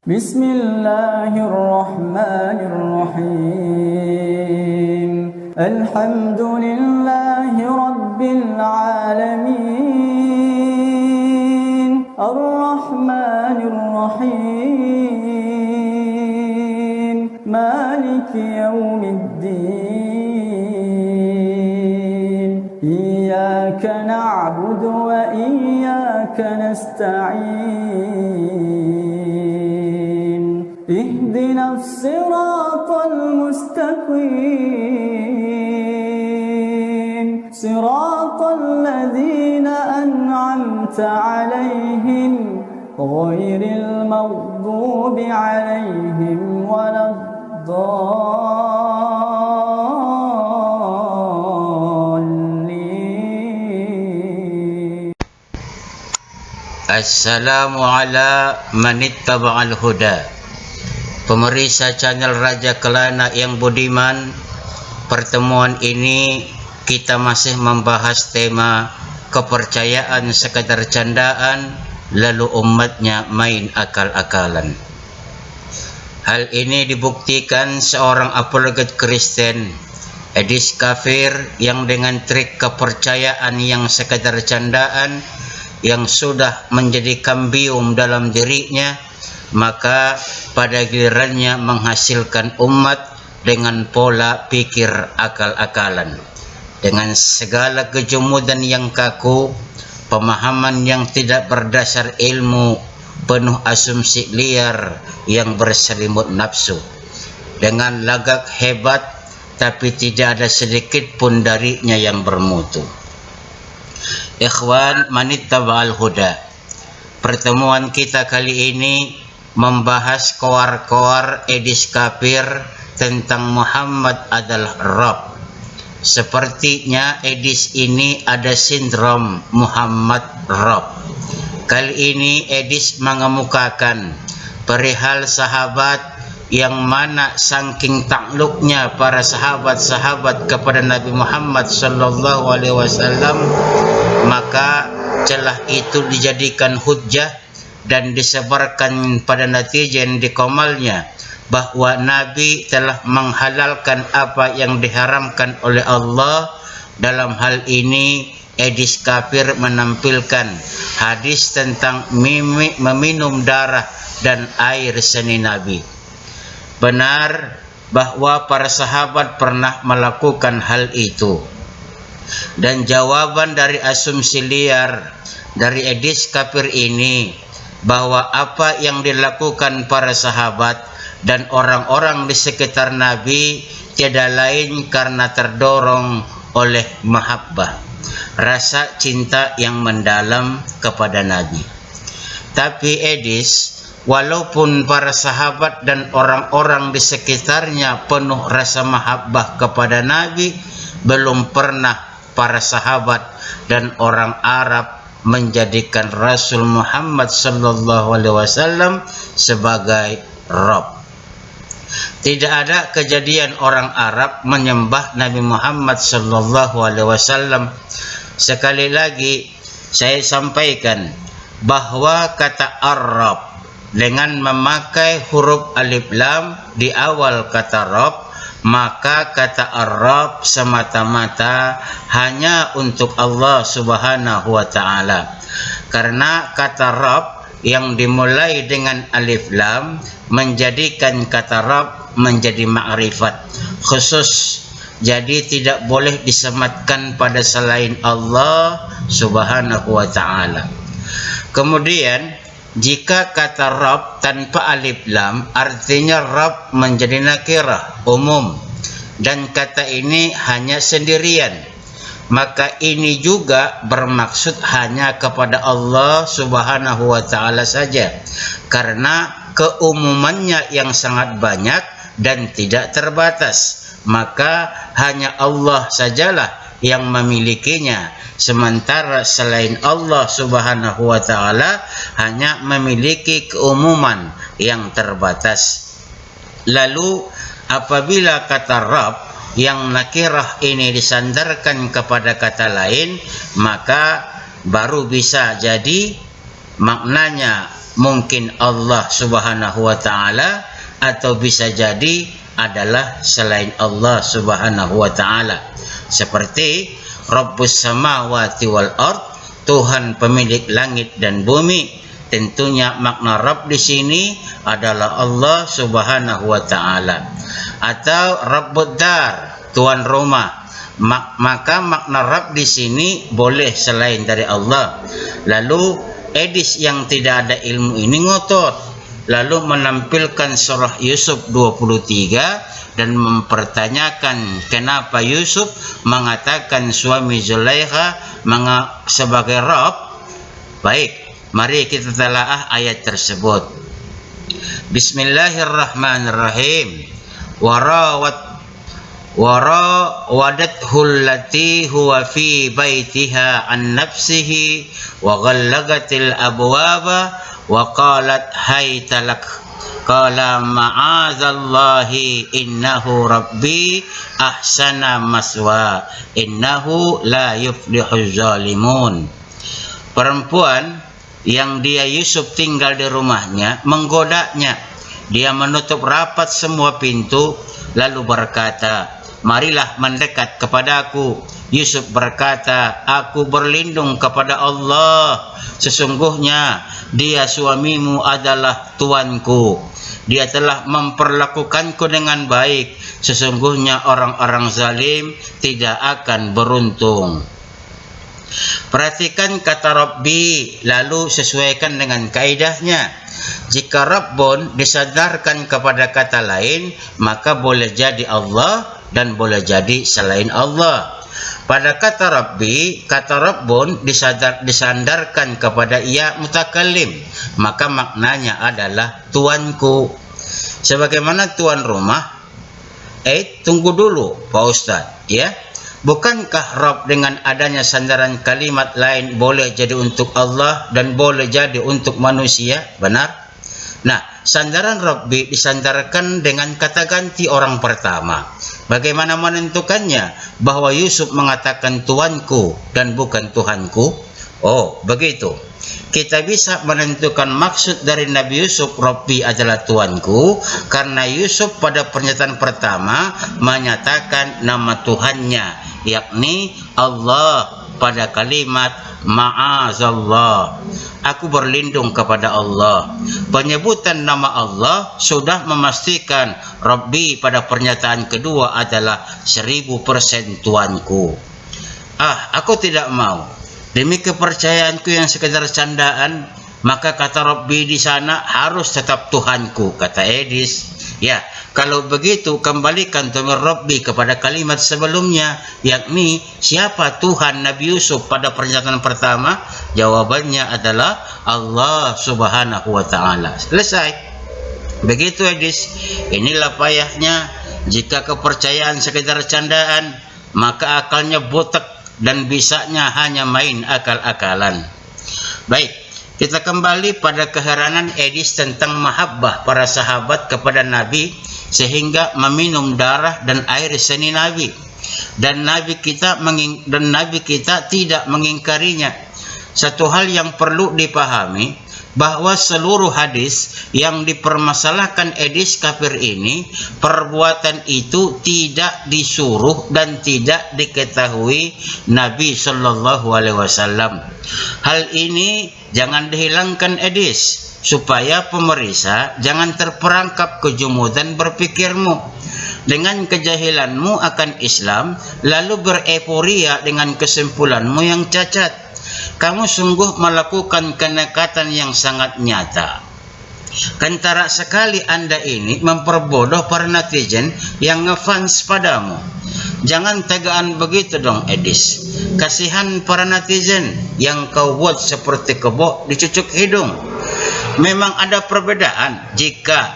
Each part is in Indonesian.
Bismillahirrahmanirrahim. Alhamdulillahi Rabbil alamin. Ar-Rahmanir-Rahim. Maliki yawmiddin. Iyyaka na'budu wa iyyaka nasta'in. Ihdinas siratal mustaqim. Siratal ladzina an'amta 'alaihim ghairil maghdubi 'alaihim waladdallin. Assalamu ala manittaba'al huda. Pemirsa channel Raja Kelana yang budiman, pertemuan ini kita masih membahas tema kepercayaan sekadar candaan lalu umatnya main akal-akalan. Hal ini dibuktikan seorang apologet Kristen, Edis kafir, yang dengan trik kepercayaan yang sekadar candaan yang sudah menjadi kambium dalam dirinya, maka pada gilirannya menghasilkan umat dengan pola pikir akal-akalan, dengan segala kejumudan yang kaku, pemahaman yang tidak berdasar ilmu, penuh asumsi liar yang berselimut nafsu, dengan lagak hebat tapi tidak ada sedikit pun darinya yang bermutu. Ikhwan manittaba'al huda, pertemuan kita kali ini membahas koar-koar Edis kafir tentang Muhammad adalah Rabb. Sepertinya Edis ini ada sindrom Muhammad Rabb. Kali ini Edis mengemukakan perihal sahabat yang mana saking takluknya para sahabat-sahabat kepada Nabi Muhammad sallallahu alaihi wasallam, maka celah itu dijadikan hujjah dan disebarkan pada netizen di komalnya bahwa Nabi telah menghalalkan apa yang diharamkan oleh Allah. Dalam hal ini Edis kafir menampilkan hadis tentang meminum darah dan air seni Nabi. Benar bahwa para sahabat pernah melakukan hal itu, dan jawaban dari asumsi liar dari Edis kafir ini bahwa apa yang dilakukan para sahabat dan orang-orang di sekitar Nabi tiada lain karena terdorong oleh mahabbah, rasa cinta yang mendalam kepada Nabi. Tapi Edis, walaupun para sahabat dan orang-orang di sekitarnya penuh rasa mahabbah kepada Nabi, belum pernah para sahabat dan orang Arab menjadikan Rasul Muhammad sallallahu alaihi wasallam sebagai Rabb. Tidak ada kejadian orang Arab menyembah Nabi Muhammad sallallahu alaihi wasallam. Sekali lagi saya sampaikan bahwa kata Arab dengan memakai huruf alif lam di awal kata Rabb, maka kata Arab semata-mata hanya untuk Allah subhanahu wa ta'ala. Karena kata Rabb yang dimulai dengan alif lam menjadikan kata Rabb menjadi ma'rifat khusus, jadi tidak boleh disematkan pada selain Allah subhanahu wa ta'ala. Kemudian jika kata Rabb tanpa alif lam, artinya Rabb menjadi nakirah umum, dan kata ini hanya sendirian, maka ini juga bermaksud hanya kepada Allah subhanahu wa ta'ala saja, karena keumumannya yang sangat banyak dan tidak terbatas, maka hanya Allah sajalah yang memilikinya, sementara selain Allah subhanahu wa ta'ala hanya memiliki keumuman yang terbatas. Lalu apabila kata Rabb yang nakirah ini disandarkan kepada kata lain, maka baru bisa jadi maknanya mungkin Allah Subhanahu wa taala atau bisa jadi adalah selain Allah Subhanahu wa taala. Seperti Rabbus samawati wal ard, Tuhan pemilik langit dan bumi. Tentunya makna Rabb di sini adalah Allah Subhanahu wa taala. Atau Rabbud dar, tuan rumah. Maka makna Rabb di sini boleh selain dari Allah. Lalu Edis yang tidak ada ilmu ini ngotot, lalu menampilkan surah Yusuf 23 dan mempertanyakan kenapa Yusuf mengatakan suami Zulaikha sebagai Rabb. Baik, mari kita telaah ayat tersebut. Bismillahirrahmanirrahim. Warawadathu allati huwa fi baitiha an nafsihi wa ghallaqatil abwaba wa qalat hayta lak qala ma'azallahi innahu rabbi ahsana maswa innahu la yuflihuz zalimun. Perempuan yang dia Yusuf tinggal di rumahnya menggodanya. Dia menutup rapat semua pintu lalu berkata, marilah mendekat kepadaku. Yusuf berkata, aku berlindung kepada Allah. Sesungguhnya dia suamimu adalah tuanku. Dia telah memperlakukanku dengan baik. Sesungguhnya orang-orang zalim tidak akan beruntung. Perhatikan kata Rabbi, lalu sesuaikan dengan kaidahnya. Jika Rabbun disadarkan kepada kata lain, maka boleh jadi Allah dan boleh jadi selain Allah. Pada kata Rabbi, kata Rabbun disandarkan kepada ia mutakallim, maka maknanya adalah tuanku. Sebagaimana tuan rumah, tunggu dulu Pak Ustadz, ya. Bukankah Rabb dengan adanya sandaran kalimat lain boleh jadi untuk Allah dan boleh jadi untuk manusia? Benar? Nah, sandaran Rabbi disandarkan dengan kata ganti orang pertama. Bagaimana menentukannya bahwa Yusuf mengatakan tuanku dan bukan Tuhanku? Oh, begitu. Kita bisa menentukan maksud dari Nabi Yusuf, Rabbi adalah tuanku, karena Yusuf pada pernyataan pertama menyatakan nama Tuhannya, yakni Allah pada kalimat ma'azallah. Aku berlindung kepada Allah. Penyebutan nama Allah sudah memastikan Rabbi pada pernyataan kedua adalah 1000% tuanku. Aku tidak mau. Demi kepercayaanku yang sekedar candaan, maka kata Rabbi di sana harus tetap Tuhanku, kata Edis. Ya, kalau begitu kembalikan dhamir Rabbi kepada kalimat sebelumnya, yakni siapa Tuhan Nabi Yusuf pada pernyataan pertama? Jawabannya adalah Allah Subhanahu wa taala. Selesai. Begitu Edis. Inilah payahnya jika kepercayaan sekedar candaan, maka akalnya botak dan bisanya hanya main akal-akalan. Baik, kita kembali pada keheranan Edis tentang mahabbah para sahabat kepada Nabi sehingga meminum darah dan air seni Nabi. Dan Nabi kita tidak mengingkarinya. Satu hal yang perlu dipahami, bahwa seluruh hadis yang dipermasalahkan Edis kafir ini, perbuatan itu tidak disuruh dan tidak diketahui Nabi Shallallahu Alaihi Wasallam. Hal ini jangan dihilangkan Edis, supaya pemeriksa jangan terperangkap kejumudan berpikirmu dengan kejahilanmu akan Islam, lalu bereporia dengan kesimpulanmu yang cacat. Kamu sungguh melakukan kenekatan yang sangat nyata. Kentara sekali Anda ini memperbodoh para netizen yang ngefans padamu. Jangan tegaan begitu dong Edis. Kasihan para netizen yang kau buat seperti kebo dicucuk hidung. Memang ada perbedaan jika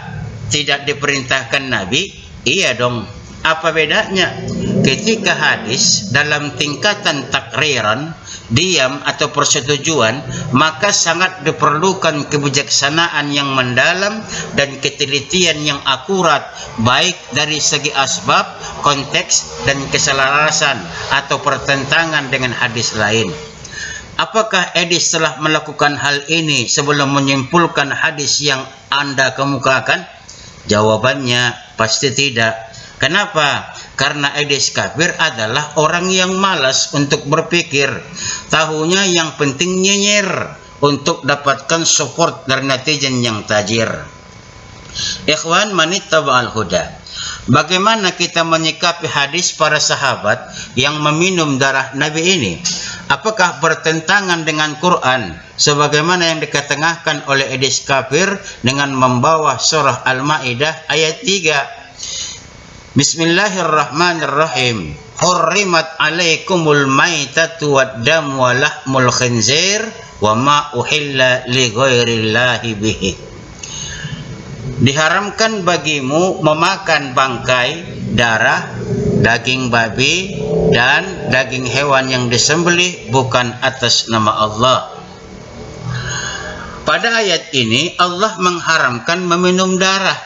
tidak diperintahkan Nabi. Iya dong. Apa bedanya? Ketika hadis dalam tingkatan takriran, diam atau persetujuan, maka sangat diperlukan kebijaksanaan yang mendalam dan ketelitian yang akurat, baik dari segi asbab, konteks, dan keselarasan atau pertentangan dengan hadis lain. Apakah Edis telah melakukan hal ini sebelum menyimpulkan hadis yang Anda kemukakan? Jawabannya pasti tidak. Kenapa? Karena Edis kafir adalah orang yang malas untuk berpikir. Tahunya yang penting nyinyir untuk dapatkan support dari netizen yang tajir. Ikhwan manittaba'al huda. Bagaimana kita menyikapi hadis para sahabat yang meminum darah Nabi ini? Apakah bertentangan dengan Quran sebagaimana yang diketengahkan oleh Edis kafir dengan membawa surah Al-Maidah ayat 3? Bismillahirrahmanirrahim. Hurrimat alaikumul maitatu wad-dam wa lahmul khinzir wa ma uhilla li ghairillahi bihi. Diharamkan bagimu memakan bangkai, darah, daging babi, dan daging hewan yang disembelih bukan atas nama Allah. Pada ayat ini Allah mengharamkan meminum darah.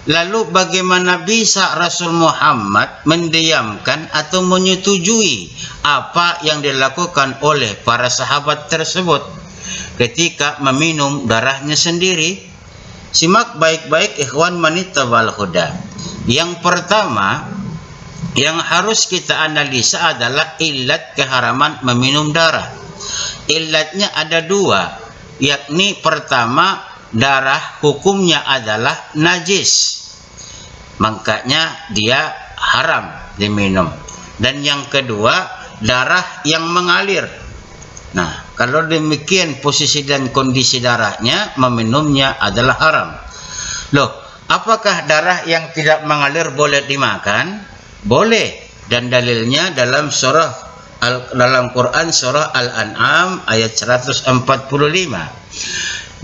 Lalu bagaimana bisa Rasul Muhammad mendiamkan atau menyetujui apa yang dilakukan oleh para sahabat tersebut ketika meminum darahnya sendiri? Simak baik-baik ikhwan manittaba'al huda. Yang pertama yang harus kita analisa adalah illat keharaman meminum darah. Illatnya ada dua, yakni pertama, darah hukumnya adalah najis, makanya dia haram diminum. Dan yang kedua, darah yang mengalir. Nah, kalau demikian posisi dan kondisi darahnya, meminumnya adalah haram. Loh, apakah darah yang tidak mengalir boleh dimakan? Boleh. Dan dalilnya dalam dalam Quran surah Al-An'am ayat 145.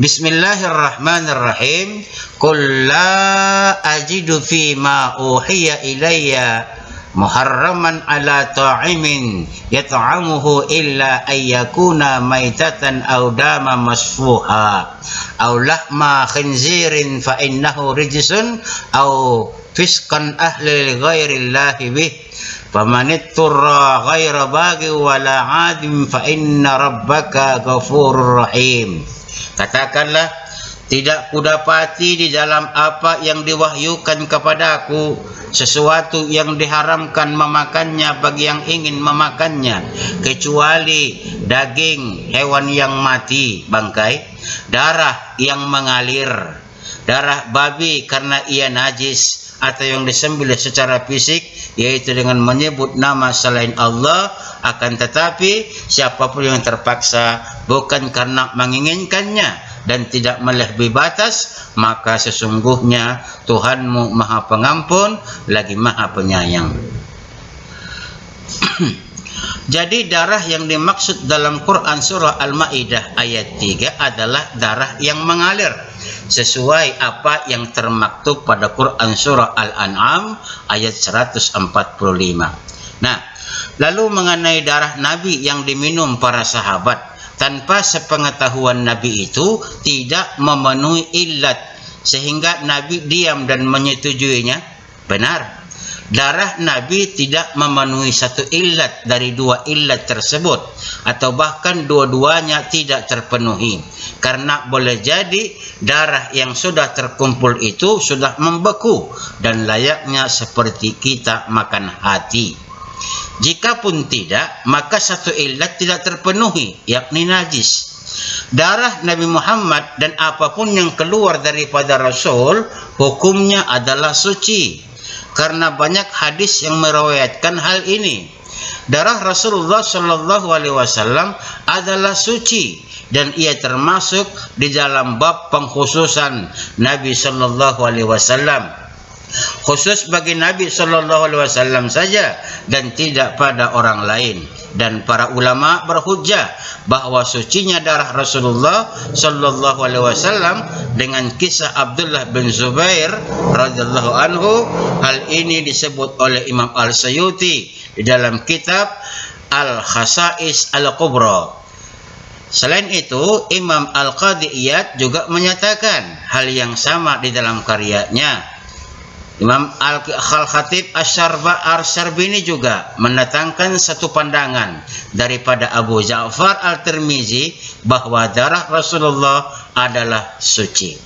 Bismillahirrahmanirrahim. Qul la ajidu fi ma uhiya ilayya muharraman ala ta'imin yat'amuhu illa ayyakuna maitatan aw dama masfuha aw lahma khinzirin fa innahu rijsun aw fisqan ahli ghairillahi bih faman itturra ghaira baghi wala 'adim fa inna rabbaka ghafurur rahim. Katakanlah, tidak kudapati di dalam apa yang diwahyukan kepadaku sesuatu yang diharamkan memakannya bagi yang ingin memakannya, kecuali daging hewan yang mati, bangkai, darah yang mengalir, darah babi karena ia najis, atau yang disembelih secara fisik, yaitu dengan menyebut nama selain Allah. Akan tetapi siapapun yang terpaksa bukan karena menginginkannya dan tidak melebihi batas, maka sesungguhnya Tuhanmu Maha Pengampun lagi Maha Penyayang. Jadi darah yang dimaksud dalam Quran surah Al-Maidah ayat 3 adalah darah yang mengalir sesuai apa yang termaktub pada Quran surah Al-An'am ayat 145. Nah, lalu mengenai darah Nabi yang diminum para sahabat tanpa sepengetahuan Nabi itu tidak memenuhi illat sehingga Nabi diam dan menyetujuinya. Benar, darah Nabi tidak memenuhi satu illat dari dua illat tersebut, atau bahkan dua-duanya tidak terpenuhi, karena boleh jadi darah yang sudah terkumpul itu sudah membeku dan layaknya seperti kita makan hati. Jikapun tidak, maka satu illat tidak terpenuhi, yakni najis. Darah Nabi Muhammad dan apapun yang keluar daripada Rasul hukumnya adalah suci, karena banyak hadis yang meriwayatkan hal ini. Darah Rasulullah Shallallahu Alaihi Wasallam adalah suci dan ia termasuk di dalam bab pengkhususan Nabi Shallallahu Alaihi Wasallam. Khusus bagi Nabi Shallallahu Alaihi Wasallam saja dan tidak pada orang lain. Dan para ulama berhujjah bahwa sucinya darah Rasulullah Shallallahu Alaihi Wasallam dengan kisah Abdullah bin Zubair radhiyallahu anhu. Hal ini disebut oleh Imam Al-Suyuti di dalam kitab Al-Khasa'is Al-Kubra. Selain itu, Imam Al-Qadi Iyad juga menyatakan hal yang sama di dalam karyanya. Imam Al-Khatib Asy-Syarbini juga mendatangkan satu pandangan daripada Abu Ja'far Al-Tirmizi bahwa darah Rasulullah adalah suci.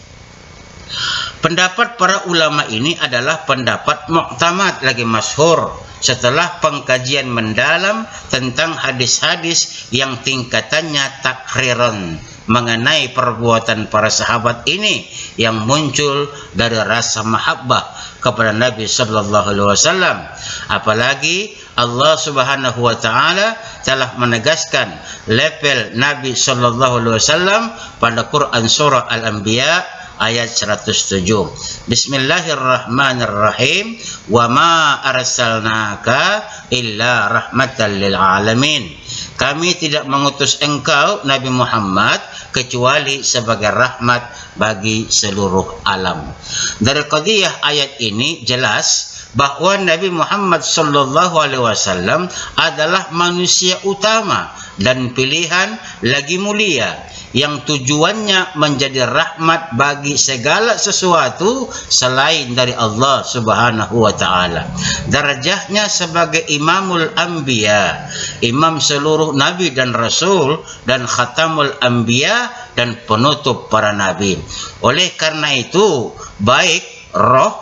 Pendapat para ulama ini adalah pendapat mu'tamad lagi masyhur setelah pengkajian mendalam tentang hadis-hadis yang tingkatannya takriron mengenai perbuatan para sahabat ini yang muncul dari rasa mahabbah kepada Nabi sallallahu alaihi wasallam. Apalagi Allah Subhanahu wa taala telah menegaskan level Nabi sallallahu alaihi wasallam pada Quran surah Al-Anbiya ayat 107. Bismillahirrahmanirrahim. Wa ma arsalnaka illa rahmatan lil alamin. Kami tidak mengutus engkau Nabi Muhammad kecuali sebagai rahmat bagi seluruh alam. Dari qadiyah ayat ini jelas bahwa Nabi Muhammad sallallahu alaihi wasallam adalah manusia utama dan pilihan lagi mulia yang tujuannya menjadi rahmat bagi segala sesuatu selain dari Allah Subhanahu wa taala. Darajahnya sebagai Imamul Anbiya, imam seluruh nabi dan rasul, dan Khatamul Anbiya, dan penutup para nabi. Oleh karena itu, baik roh,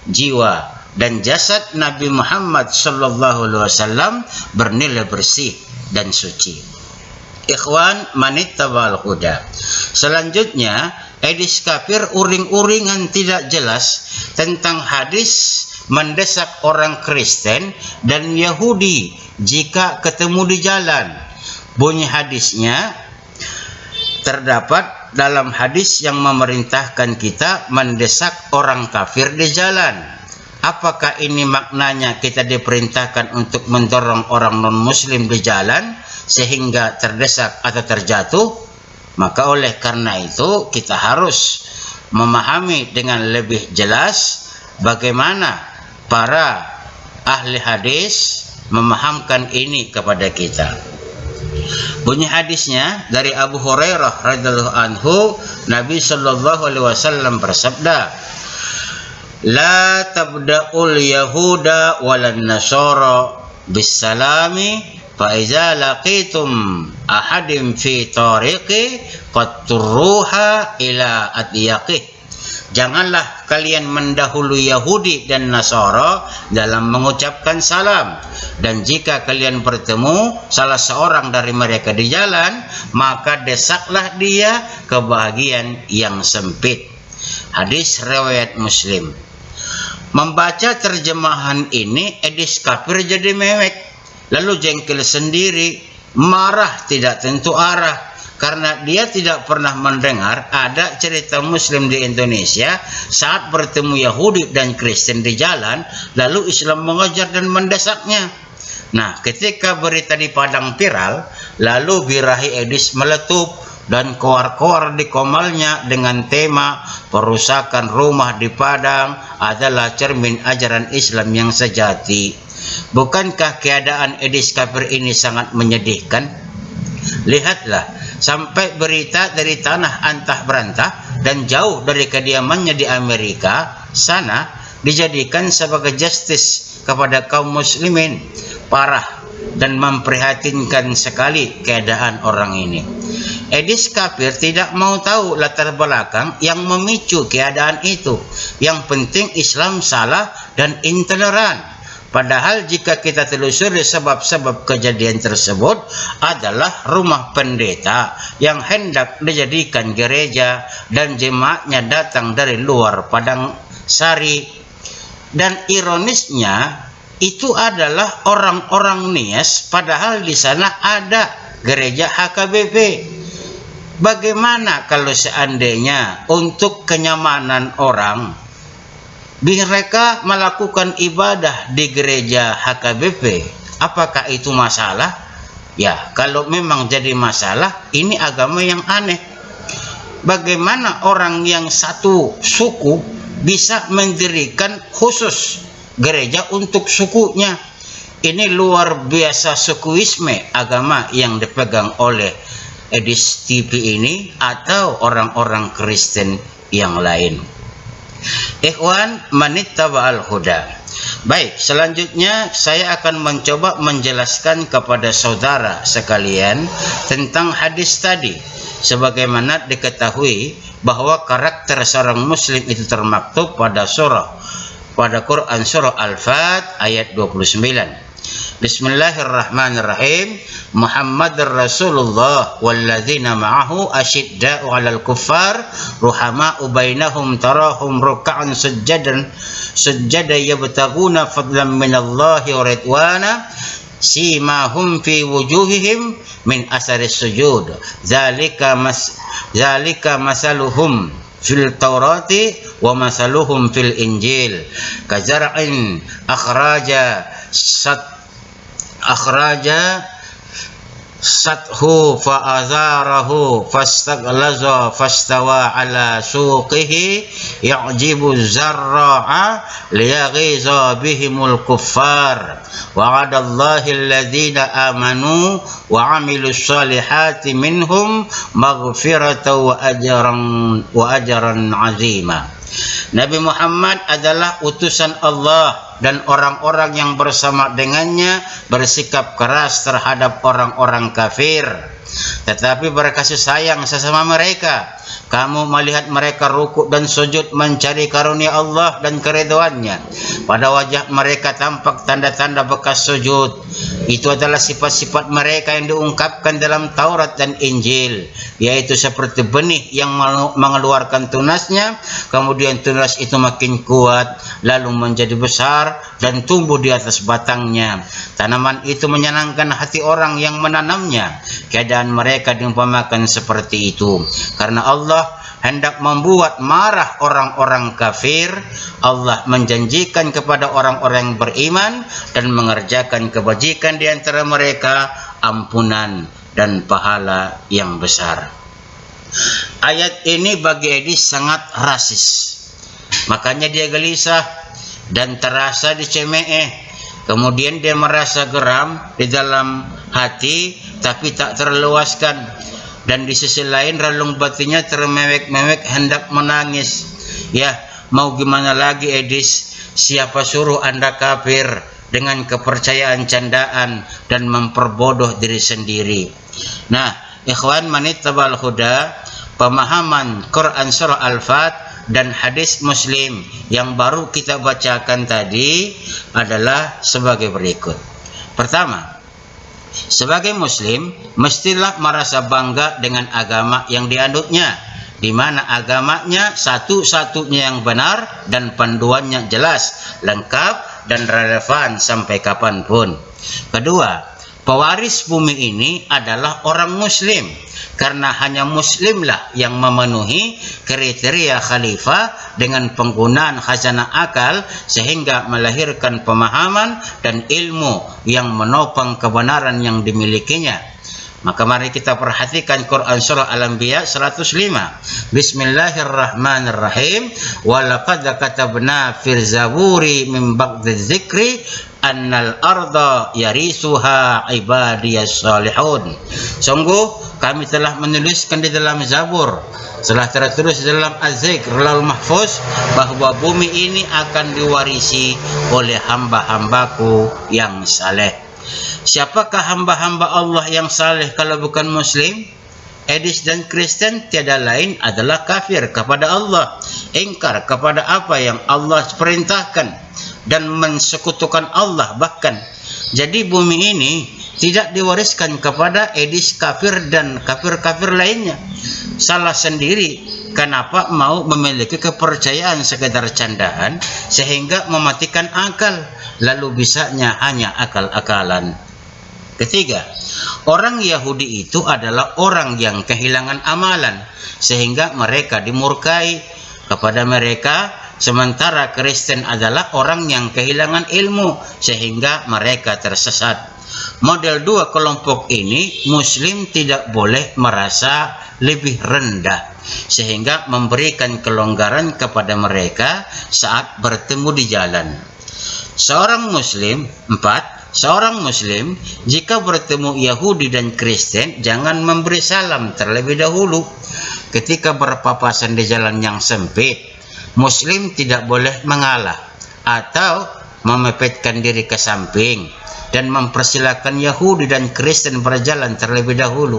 jiwa, dan jasad Nabi Muhammad sallallahu alaihi wasallam bernilai bersih dan suci. Ikhwan manittabal huda. Selanjutnya, hadis kafir uring-uringan tidak jelas tentang hadis mendesak orang Kristen dan Yahudi jika ketemu di jalan. Bunyi hadisnya terdapat dalam hadis yang memerintahkan kita mendesak orang kafir di jalan. Apakah ini maknanya kita diperintahkan untuk mendorong orang non-muslim di jalan sehingga terdesak atau terjatuh? Maka oleh karena itu kita harus memahami dengan lebih jelas bagaimana para ahli hadis memahamkan ini kepada kita. Bunyi hadisnya dari Abu Hurairah radhiyallahu anhu, Nabi sallallahu alaihi wasallam bersabda, La tabda'ul yahuda walan nasara bisalami fa iza laqitum ahadim fi tariqi qatturuha ila adyaqih. Janganlah kalian mendahului Yahudi dan Nasara dalam mengucapkan salam, dan jika kalian bertemu salah seorang dari mereka di jalan, maka desaklah dia ke bahagian yang sempit. Hadis riwayat Muslim. Membaca terjemahan ini, hadis kafir jadi mewek, lalu jengkel sendiri, marah tidak tentu arah, karena dia tidak pernah mendengar ada cerita Muslim di Indonesia saat bertemu Yahudi dan Kristen di jalan, lalu Islam mengejar dan mendesaknya. Nah, ketika berita di Padang viral, lalu birahi edis meletup dan koar-koar di komalnya dengan tema perusakan rumah di Padang adalah cermin ajaran Islam yang sejati. Bukankah keadaan edis kafir ini sangat menyedihkan? Lihatlah, sampai berita dari tanah antah berantah dan jauh dari kediamannya di Amerika sana dijadikan sebagai justice kepada kaum muslimin. Parah dan memprihatinkan sekali keadaan orang ini. Edis kafir tidak mau tahu latar belakang yang memicu keadaan itu. Yang penting Islam salah dan intoleran. Padahal jika kita telusuri sebab-sebab kejadian tersebut adalah rumah pendeta yang hendak dijadikan gereja dan jemaatnya datang dari luar Padang Sari. Dan ironisnya itu adalah orang-orang Nias, padahal di sana ada gereja HKBP. Bagaimana kalau seandainya untuk kenyamanan orang mereka melakukan ibadah di gereja HKBP? Apakah itu masalah? Ya, kalau memang jadi masalah, ini agama yang aneh. Bagaimana orang yang satu suku bisa mendirikan khusus gereja untuk sukunya? Ini luar biasa sukuisme agama yang dipegang oleh edis TV ini atau orang-orang Kristen yang lain. Ikhwan manittaba'al huda. Baik, selanjutnya saya akan mencoba menjelaskan kepada saudara sekalian tentang hadis tadi. Sebagaimana diketahui bahwa karakter seorang muslim itu termaktub pada Quran surah Al-Fat ayat 29. Bismillahirrahmanirrahim. Muhammadur Rasulullah walladzina ma'ahu asyidda'u 'alal kuffar ruhama'u bainahum tarahum ruk'an sujjada yabtaguna fadlan minallahi wa ridwana simahum fi wujuhihim min asaris sujud zalika masaluhum fil Taurati wa masaluhum fil Injil kazar'in akhraja sathu fa'azarahu fastaglaza fastawa ala suqihi ya'jibu zarra'a liyaghiza bihimul kuffar wa'adallahi alladhina amanu wa 'amilus salihati minhum maghfiratan wa ajran 'azima. Nabi Muhammad adalah utusan Allah dan orang-orang yang bersama dengannya bersikap keras terhadap orang-orang kafir, tetapi berkasih sayang sesama mereka. Kamu melihat mereka rukuk dan sujud mencari karunia Allah dan keridhaannya. Pada wajah mereka tampak tanda-tanda bekas sujud. Itu adalah sifat-sifat mereka yang diungkapkan dalam Taurat dan Injil, yaitu seperti benih yang mengeluarkan tunasnya, kemudian tunas itu makin kuat, lalu menjadi besar dan tumbuh di atas batangnya. Tanaman itu menyenangkan hati orang yang menanamnya. Keadaan mereka diumpamakan seperti itu. Karena Allah hendak membuat marah orang-orang kafir, Allah menjanjikan kepada orang-orang yang beriman dan mengerjakan kebajikan di antara mereka ampunan dan pahala yang besar. Ayat ini bagi Edis sangat rasis. Makanya dia gelisah dan terasa dicemooh. Kemudian dia merasa geram di dalam hati tapi tak terluaskan. Dan di sisi lain relung batinnya termewek-mewek hendak menangis. Ya, mau gimana lagi Edis? Siapa suruh Anda kafir dengan kepercayaan candaan dan memperbodoh diri sendiri? Nah, ikhwan manittaba'al huda, pemahaman Quran surah Al-Fat dan hadis Muslim yang baru kita bacakan tadi adalah sebagai berikut. Pertama, sebagai Muslim, mestilah merasa bangga dengan agama yang dianutnya, di mana agamanya satu-satunya yang benar dan panduannya jelas, lengkap dan relevan sampai kapanpun. Kedua, pewaris bumi ini adalah orang Muslim, karena hanya Muslimlah yang memenuhi kriteria khalifah dengan penggunaan khazanah akal sehingga melahirkan pemahaman dan ilmu yang menopang kebenaran yang dimilikinya. Maka mari kita perhatikan Quran surah Al-Anbiya 105. Bismillahirrahmanirrahim. Wa laqad katabna fil zaburi min ba'di dzikri annal arda yarisuha ibadiyas salihun. Sungguh kami telah menuliskan di dalam Zabur, telah tertulis di dalam Az-Zikr Laul Mahfuz, bahwa bumi ini akan diwarisi oleh hamba-hambaku yang saleh. Siapakah hamba-hamba Allah yang saleh kalau bukan Muslim? Edis dan Kristen tiada lain adalah kafir kepada Allah, ingkar kepada apa yang Allah perintahkan dan mensekutukan Allah bahkan. Jadi bumi ini tidak diwariskan kepada Edis kafir dan kafir-kafir lainnya. Salah sendiri kenapa mau memiliki kepercayaan sekedar candaan sehingga mematikan akal, lalu bisanya hanya akal-akalan. Ketiga, orang Yahudi itu adalah orang yang kehilangan amalan sehingga mereka dimurkai kepada mereka, sementara Kristen adalah orang yang kehilangan ilmu sehingga mereka tersesat. Model dua kelompok ini Muslim tidak boleh merasa lebih rendah sehingga memberikan kelonggaran kepada mereka saat bertemu di jalan. Seorang Muslim jika bertemu Yahudi dan Kristen jangan memberi salam terlebih dahulu ketika berpapasan di jalan yang sempit. Muslim tidak boleh mengalah atau memepetkan diri ke samping dan mempersilakan Yahudi dan Kristen berjalan terlebih dahulu.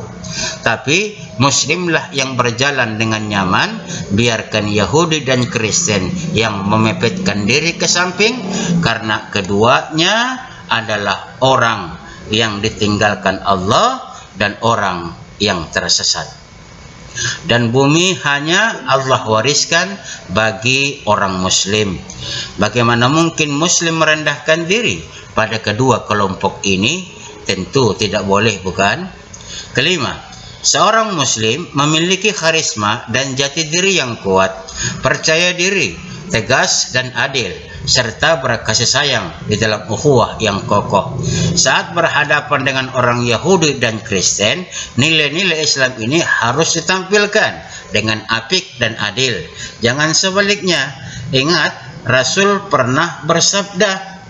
Tapi Muslimlah yang berjalan dengan nyaman, biarkan Yahudi dan Kristen yang memepetkan diri ke samping, karena keduanya adalah orang yang ditinggalkan Allah dan orang yang tersesat. Dan bumi hanya Allah wariskan bagi orang Muslim. Bagaimana mungkin Muslim merendahkan diri pada kedua kelompok ini? Tentu tidak boleh, bukan? Kelima, seorang Muslim memiliki karisma dan jati diri yang kuat, percaya diri, tegas dan adil, serta berkasih sayang di dalam ukhuwah yang kokoh. Saat berhadapan dengan orang Yahudi dan Kristen, nilai-nilai Islam ini harus ditampilkan dengan apik dan adil. Jangan sebaliknya. Ingat, Rasul pernah bersabda,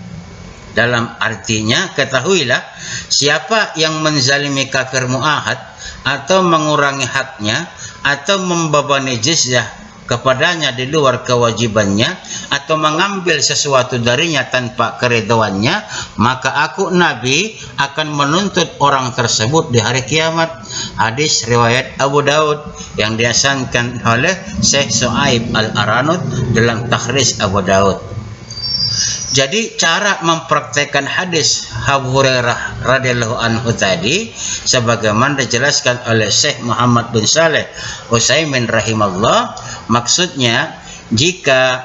dalam artinya, ketahuilah, siapa yang menzalimi kafir mu'ahad atau mengurangi haknya atau membebani jizyah kepadanya di luar kewajibannya atau mengambil sesuatu darinya tanpa keridhoannya, maka aku Nabi akan menuntut orang tersebut di hari kiamat. Hadis riwayat Abu Daud yang dihasankan oleh Syekh Shu'aib Al-Aranud dalam Takhris Abu Daud. Jadi cara mempraktekkan hadis Abu Hurairah radhiyallahu anhu tadi sebagaimana dijelaskan oleh Syekh Muhammad bin Saleh Utsaimin rahimahullah, maksudnya jika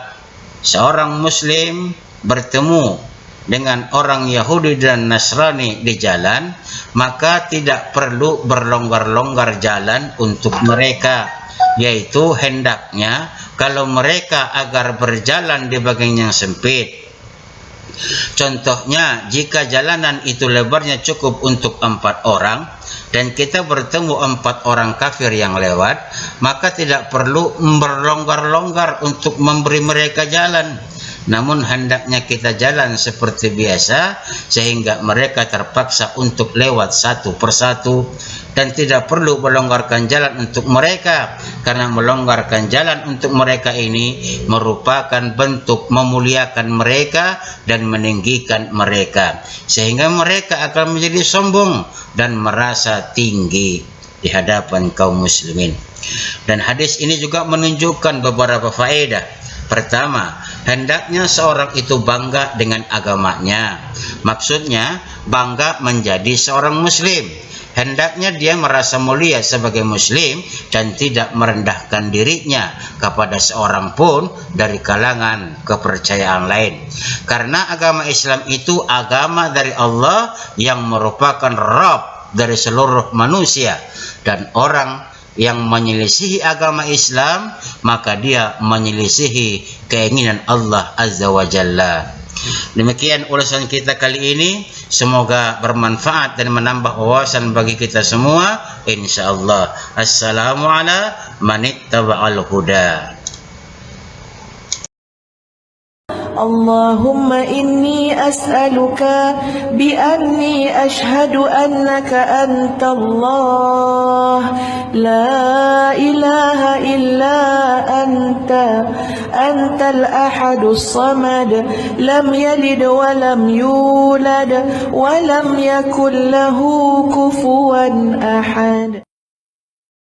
seorang Muslim bertemu dengan orang Yahudi dan Nasrani di jalan, maka tidak perlu berlonggar-longgar jalan untuk mereka, yaitu hendaknya kalau mereka agar berjalan di bagian yang sempit. Contohnya, jika jalanan itu lebarnya cukup untuk 4 orang dan kita bertemu 4 orang kafir yang lewat, maka tidak perlu berlonggar-longgar untuk memberi mereka jalan. Namun hendaknya kita jalan seperti biasa sehingga mereka terpaksa untuk lewat satu persatu, dan tidak perlu melonggarkan jalan untuk mereka, karena melonggarkan jalan untuk mereka ini merupakan bentuk memuliakan mereka dan meninggikan mereka, sehingga mereka akan menjadi sombong dan merasa tinggi di hadapan kaum muslimin. Dan hadis ini juga menunjukkan beberapa faedah. Pertama, hendaknya seorang itu bangga dengan agamanya. Maksudnya, bangga menjadi seorang muslim. Hendaknya dia merasa mulia sebagai muslim dan tidak merendahkan dirinya kepada seorang pun dari kalangan kepercayaan lain. Karena agama Islam itu agama dari Allah yang merupakan Rabb dari seluruh manusia, dan orang yang menyelisihi agama Islam, maka dia menyelisihi keinginan Allah Azza wa Jalla. Demikian ulasan kita kali ini, semoga bermanfaat dan menambah wawasan bagi kita semua, insyaallah. Assalamu ala manittaba'al huda. اللهم إني أسألك بأني أشهد أنك أنت الله لا إله إلا أنت الأحد الصمد لم يلد ولم يولد ولم يكن له كفوا أحد.